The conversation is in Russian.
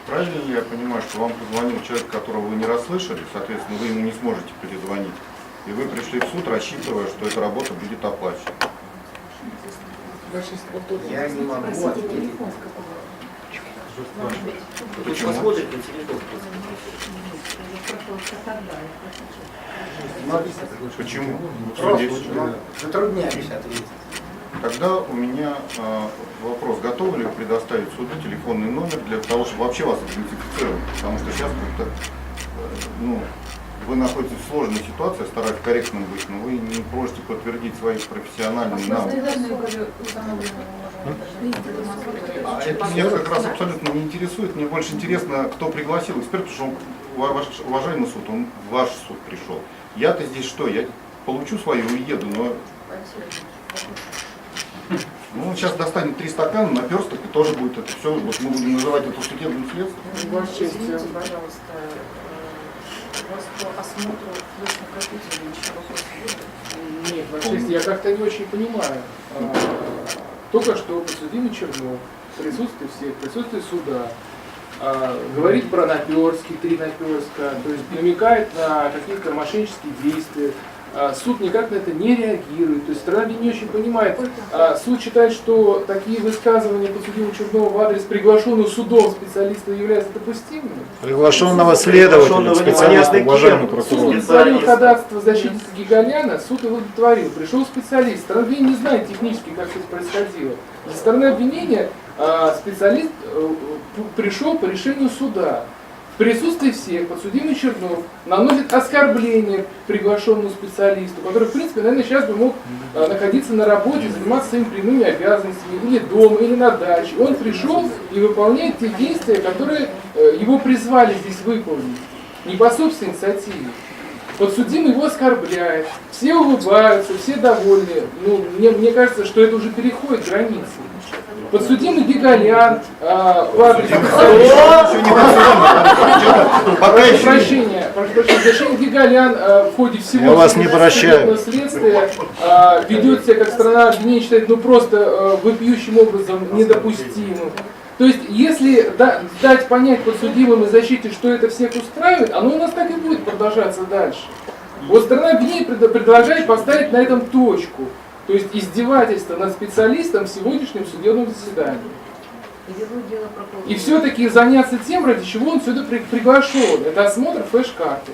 правильно ли я понимаю, что вам позвонил человек, которого вы не расслышали, соответственно, вы ему не сможете перезвонить, и вы пришли в суд, рассчитывая, что эта работа будет оплачена? Я не могу ответить. Почему? Посмотрит на телефон. Почему? Затрудняюсь ответить. Тогда у меня вопрос, готовы ли вы предоставить суду телефонный номер для того, чтобы вообще вас идентифицировать? Потому что сейчас как-то, вы находитесь в сложной ситуации, я стараюсь корректным быть, но вы не можете подтвердить свои профессиональные навыки. Это меня как раз абсолютно не интересует, мне больше интересно, кто пригласил эксперта, потому что уважаемый суд, он в ваш суд пришел. Я-то здесь что, я получу свою и уеду, но... Ну, он сейчас достанет 3 стакана, наперсток, и тоже будет это все. Вот мы будем называть это судебным следствием. Извините, пожалуйста, у вас по осмотру накопителя еще вопросов будет? Нет, Ваша честь, я как-то не очень понимаю. Только что подсудимый Чернов в присутствии всех, в присутствии суда, говорит про наперстки, 3 наперстка, то есть намекает на какие-то мошеннические действия. Суд никак на это не реагирует, то есть сторона не очень понимает. Суд считает, что такие высказывания подсудимого Чернова в адрес приглашенного судом специалиста являются допустимыми. Приглашенного следователя, специалиста, уважаемый прокурор. Суд удовлетворил ходатайство защитника Гигаляна, суд его удовлетворил. Пришел специалист. Сторона обвинения не знает технически, как все это происходило. Со стороны обвинения специалист пришел по решению суда. В присутствии всех подсудимый Чернов наносит оскорбление приглашенному специалисту, который, в принципе, наверное, сейчас бы мог находиться на работе, заниматься своими прямыми обязанностями, или дома, или на даче. Он пришел и выполняет те действия, которые его призвали здесь выполнить, не по собственной инициативе. Подсудимый его оскорбляет, все улыбаются, все довольны. Мне кажется, что это уже переходит границы. Подсудимый Гигалян по адресу... Прошу прощения, защитник Гигалян в ходе всего следствия ведет себя, как сторона обвинения считает, просто вопиющим образом недопустимым. То есть, если дать понять подсудимым и защите, что это всех устраивает, оно у нас так и будет продолжаться дальше. Вот сторона обвинения предлагает поставить на этом точку. То есть издевательство над специалистом в сегодняшнем судебном заседании. И все-таки заняться тем, ради чего он сюда приглашен. Это осмотр флеш-карты.